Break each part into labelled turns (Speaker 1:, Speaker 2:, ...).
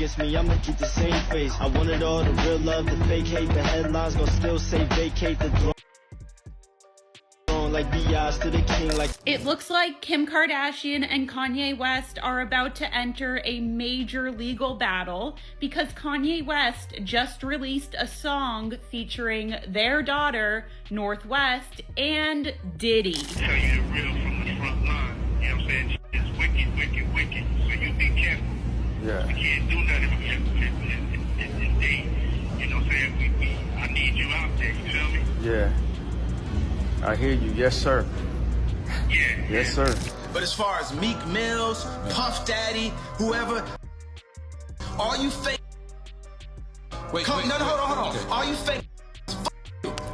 Speaker 1: against me, I'ma keep the same face. I wanted all the real love, the fake hate, the headlines gon' still say vacate the throne. Like B.I.'s to the king, like.
Speaker 2: It looks like Kim Kardashian and Kanye West are about to enter a major legal battle because Kanye West just released a song featuring their daughter, Northwest, and Diddy.
Speaker 3: Tell you the real from the front line. You know what I'm saying? It's wicked, wicked, wicked. So you be careful.
Speaker 4: Yeah.
Speaker 3: We can't do nothing if they, you know what I'm saying? I need you out there, you feel me?
Speaker 4: Yeah. I hear you. Yes, sir.
Speaker 3: Yeah.
Speaker 4: Yes, sir.
Speaker 5: But as far as Meek Mills, Puff Daddy, whoever, all you fake. Hold on. All you fake.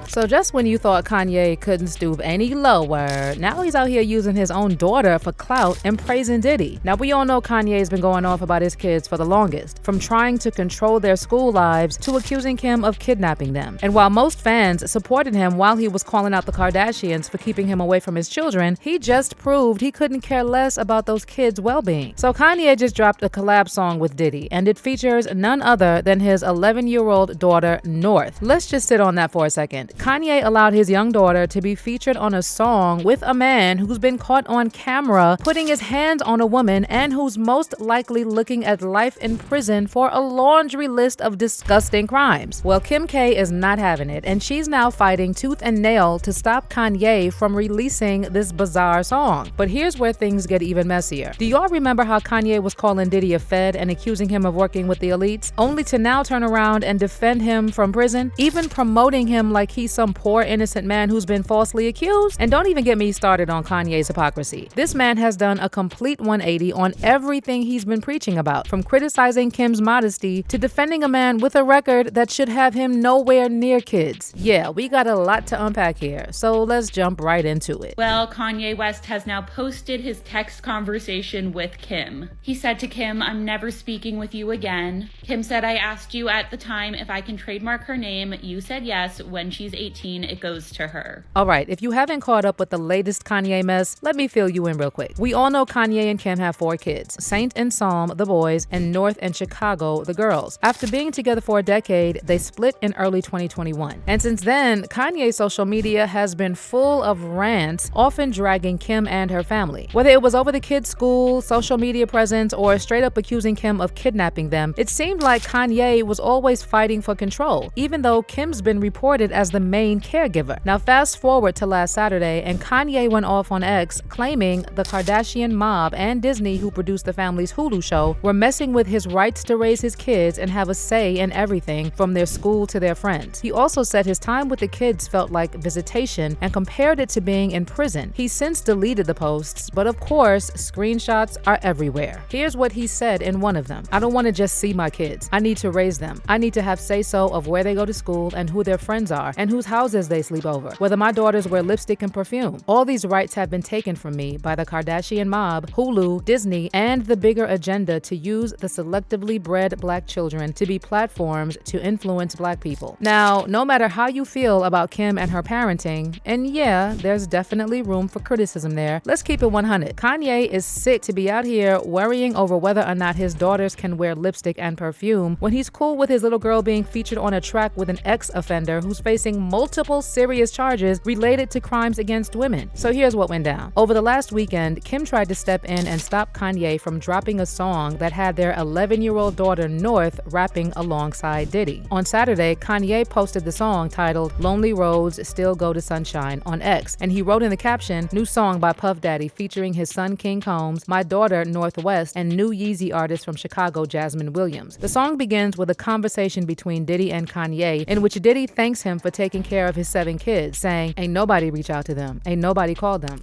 Speaker 6: So just when you thought Kanye couldn't stoop any lower, now he's out here using his own daughter for clout and praising Diddy. Now we all know Kanye's been going off about his kids for the longest, from trying to control their school lives to accusing Kim of kidnapping them. And while most fans supported him while he was calling out the Kardashians for keeping him away from his children, he just proved he couldn't care less about those kids' well-being. So Kanye just dropped a collab song with Diddy, and it features none other than his 11-year-old daughter, North. Let's just sit on that for a second. Kanye allowed his young daughter to be featured on a song with a man who's been caught on camera putting his hands on a woman and who's most likely looking at life in prison for a laundry list of disgusting crimes. Well, Kim K is not having it, and she's now fighting tooth and nail to stop Kanye from releasing this bizarre song. But here's where things get even messier. Do y'all remember how Kanye was calling Diddy a fed and accusing him of working with the elites, only to now turn around and defend him from prison, even promoting him like he's some poor innocent man who's been falsely accused? And don't even get me started on Kanye's hypocrisy. This man has done a complete 180 on everything he's been preaching about, from criticizing Kim's modesty to defending a man with a record that should have him nowhere near kids. Yeah, we got a lot to unpack here, so let's jump right into it.
Speaker 2: Well, Kanye West has now posted his text conversation with Kim. He said to Kim, "I'm never speaking with you again." Kim said, "I asked you at the time if I can trademark her name. You said yes. When she's 18, it goes to her."
Speaker 6: All right, if you haven't caught up with the latest Kanye mess, let me fill you in real quick. We all know Kanye and Kim have 4 kids: Saint and Psalm, the boys, and North and Chicago, the girls. After being together for a decade, they split in early 2021. And since then, Kanye's social media has been full of rants, often dragging Kim and her family. Whether it was over the kids' school, social media presence, or straight up accusing Kim of kidnapping them, it seemed like Kanye was always fighting for control, even though Kim's been reported as the main caregiver. Now fast forward to last Saturday, and Kanye went off on X claiming the Kardashian mob and Disney, who produced the family's Hulu show, were messing with his rights to raise his kids and have a say in everything from their school to their friends. He also said his time with the kids felt like visitation and compared it to being in prison. He's since deleted the posts, but of course, screenshots are everywhere. Here's what he said in one of them: "I don't want to just see my kids. I need to raise them. I need to have say-so of where they go to school and who their friends are and whose houses they sleep over, whether my daughters wear lipstick and perfume. All these rights have been taken from me by the Kardashian mob, Hulu, Disney, and the bigger agenda to use the selectively bred black children to be platforms to influence black people." Now, no matter how you feel about Kim and her parenting, and yeah, there's definitely room for criticism there, let's keep it 100. Kanye is sick to be out here worrying over whether or not his daughters can wear lipstick and perfume when he's cool with his little girl being featured on a track with an ex-offender who's facing multiple serious charges related to crimes against women. So here's what went down. Over the last weekend, Kim tried to step in and stop Kanye from dropping a song that had their 11-year-old daughter North rapping alongside Diddy. On Saturday, Kanye posted the song titled "Lonely Roads Still Go to Sunshine" on X, and he wrote in the caption, "New song by Puff Daddy featuring his son King Combs, my daughter Northwest, and new Yeezy artist from Chicago, Jasmine Williams." The song begins with a conversation between Diddy and Kanye, in which Diddy thanks him for taking care of his 7 kids, saying, "Ain't nobody reach out to them. Ain't nobody called them."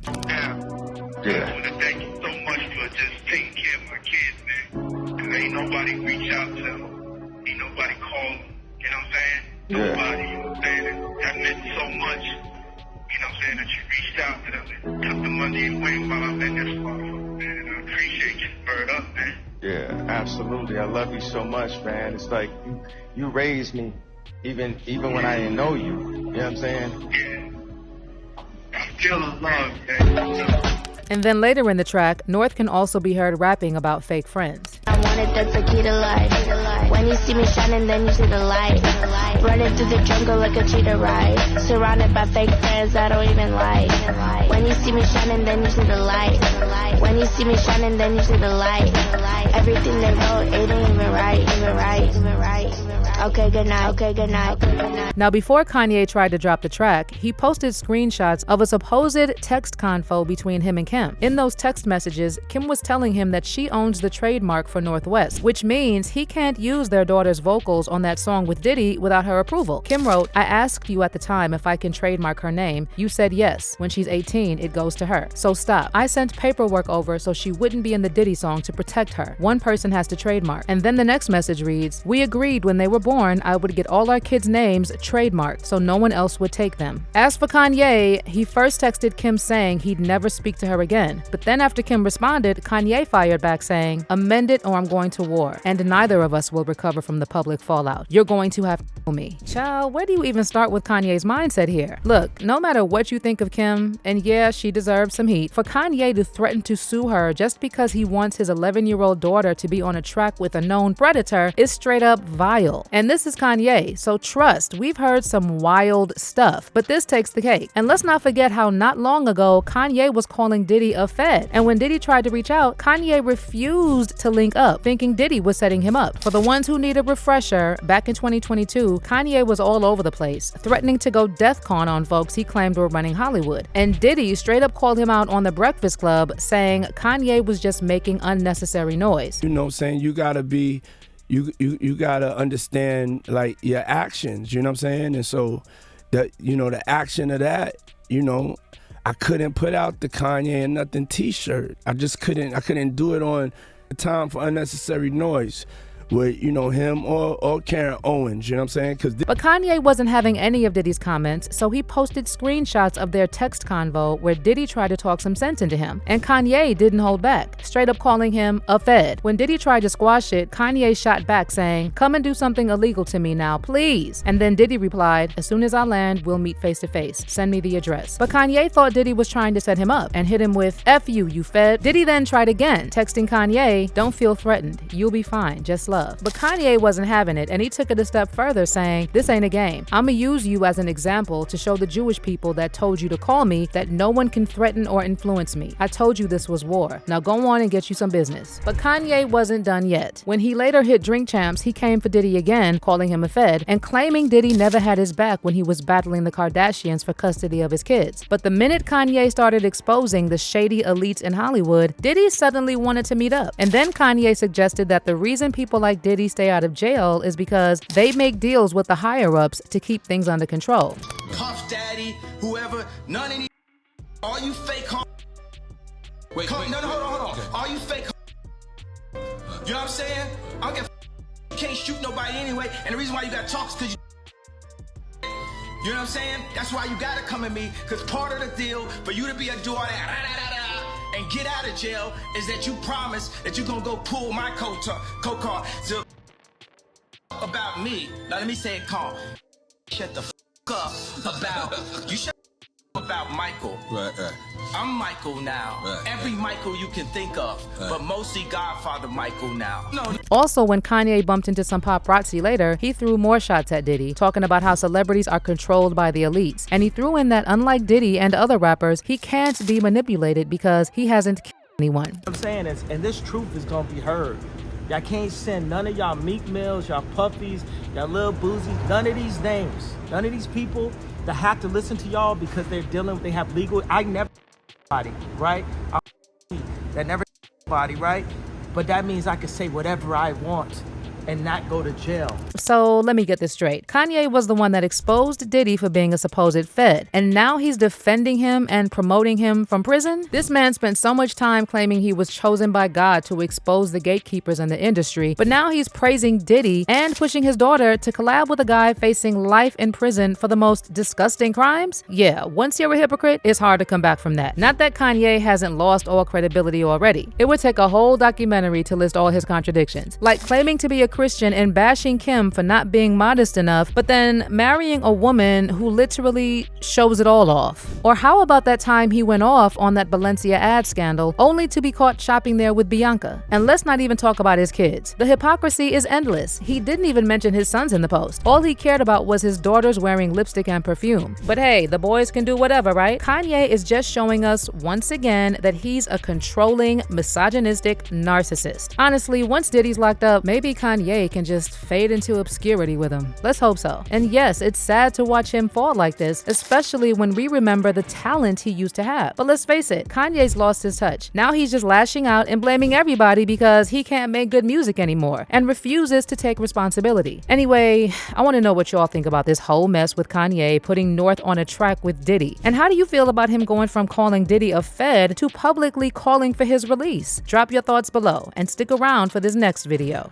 Speaker 3: Yeah. I want to thank you so much for just taking care of my kids, man. Because ain't nobody reach out to them. Ain't nobody call them. You know what I'm saying? Nobody, you know what I'm saying? That meant so much. You know what I'm saying? That you reached out to them and took the money away while I've been this far, man. And I appreciate you. Bird up, man.
Speaker 4: Yeah, absolutely. I love you so much, man. It's like you raised me even when I didn't know you. You know what I'm saying?
Speaker 3: Yeah. I feel the love, man.
Speaker 6: And then later in the track, North can also be heard rapping about fake friends.
Speaker 7: I wanted the key to life. When you see me shining, then you see the light. Running through the jungle like a cheetah ride. Surrounded by fake friends I don't even like. When you see me shining, then you see the light. When you see me shining, then you see the light. Everything they wrote, it ain't even right. Okay, good night. Okay, good night.
Speaker 6: Now, before Kanye tried to drop the track, he posted screenshots of a supposed text convo between him and Kim. In those text messages, Kim was telling him that she owns the trademark for Northwest, which means he can't use their daughter's vocals on that song with Diddy without her approval. Kim wrote, "I asked you at the time if I can trademark her name. You said yes. When she's 18, it goes to her. So stop. I sent paperwork over so she wouldn't be in the Diddy song to protect her. One person has to trademark." And then the next message reads, "We agreed when they were born, I would get all our kids' names trademarked so no one else would take them." As for Kanye, he first texted Kim saying he'd never speak to her again. But then after Kim responded, Kanye fired back saying, "Amend it or I'm going to war, and neither of us will recover from the public fallout. You're going to have to me." Child, where do you even start with Kanye's mindset here? Look, no matter what you think of Kim, and yeah, she deserves some heat, for Kanye to threaten to sue her just because he wants his 11-year-old daughter to be on a track with a known predator is straight up vile. And this is Kanye, so trust, we've heard some wild stuff, but this takes the cake. And let's not forget how not long ago, Kanye was calling Diddy a fed. And when Diddy tried to reach out, Kanye refused to link up, thinking Diddy was setting him up. For the ones who need a refresher, back in 2022, Kanye was all over the place, threatening to go DEFCON on folks he claimed were running Hollywood. And Diddy straight up called him out on The Breakfast Club, saying Kanye was just making unnecessary noise.
Speaker 8: You know what I'm saying? You gotta be, you gotta understand like your actions, you know what I'm saying? And so the action of that, I couldn't put out the Kanye and Nothing t-shirt. I couldn't do it on the time for unnecessary noise with, him or Karen Owens, you know what I'm saying?
Speaker 6: But Kanye wasn't having any of Diddy's comments, so he posted screenshots of their text convo where Diddy tried to talk some sense into him. And Kanye didn't hold back, straight up calling him a fed. When Diddy tried to squash it, Kanye shot back saying, "Come and do something illegal to me now, please." And then Diddy replied, "As soon as I land, we'll meet face to face. Send me the address." But Kanye thought Diddy was trying to set him up and hit him with, "F you, you fed." Diddy then tried again, texting Kanye, "Don't feel threatened. You'll be fine. Just love." But Kanye wasn't having it, and he took it a step further, saying, "This ain't a game. I'ma use you as an example to show the Jewish people that told you to call me that no one can threaten or influence me. I told you this was war. Now go on and get you some business." But Kanye wasn't done yet. When he later hit Drink Champs, he came for Diddy again, calling him a fed, and claiming Diddy never had his back when he was battling the Kardashians for custody of his kids. But the minute Kanye started exposing the shady elites in Hollywood, Diddy suddenly wanted to meet up. And then Kanye suggested that the reason people like Diddy stay out of jail is because they make deals with the higher-ups to keep things under control.
Speaker 5: Puff Daddy, whoever, none of these, all you fake wait, no, hold on. All you fake you know what I'm saying? I don't you can't shoot nobody anyway, and the reason why you got talks because you know what I'm saying? That's why you gotta come at me, because part of the deal for you to be a do all that and get out of jail is that you promise that you're gonna go pull my co-car about me. Now let me say it calm. Shut the up about you. Shut about Michael. Right. I'm Michael now. Right. Every Michael you can think of, but mostly Godfather Michael now. No.
Speaker 6: Also, when Kanye bumped into some paparazzi later, he threw more shots at Diddy, talking about how celebrities are controlled by the elites. And he threw in that unlike Diddy and other rappers, he can't be manipulated because he hasn't killed anyone.
Speaker 9: What I'm saying is, and this truth is gonna be heard. Y'all can't send none of y'all Meek Mills, y'all Puffies, y'all Lil Boozy, none of these names, none of these people that have to listen to y'all because they have legal. I never body, right? That never body, right? But that means I can say whatever I want and not go to jail.
Speaker 6: So let me get this straight. Kanye was the one that exposed Diddy for being a supposed fed, and now he's defending him and promoting him from prison? This man spent so much time claiming he was chosen by God to expose the gatekeepers in the industry, but now he's praising Diddy and pushing his daughter to collab with a guy facing life in prison for the most disgusting crimes? Yeah, once you're a hypocrite, it's hard to come back from that. Not that Kanye hasn't lost all credibility already. It would take a whole documentary to list all his contradictions, like claiming to be a Christian and bashing Kim for not being modest enough, but then marrying a woman who literally shows it all off? Or how about that time he went off on that Balenciaga ad scandal only to be caught shopping there with Bianca? And let's not even talk about his kids. The hypocrisy is endless. He didn't even mention his sons in the post. All he cared about was his daughters wearing lipstick and perfume. But hey, the boys can do whatever, right? Kanye is just showing us once again that he's a controlling, misogynistic narcissist. Honestly, once Diddy's locked up, maybe Kanye can just fade into obscurity with him. Let's hope so. And yes, it's sad to watch him fall like this, especially when we remember the talent he used to have. But let's face it, Kanye's lost his touch. Now he's just lashing out and blaming everybody because he can't make good music anymore and refuses to take responsibility. Anyway, I want to know what y'all think about this whole mess with Kanye putting North on a track with Diddy. And how do you feel about him going from calling Diddy a fed to publicly calling for his release? Drop your thoughts below and stick around for this next video.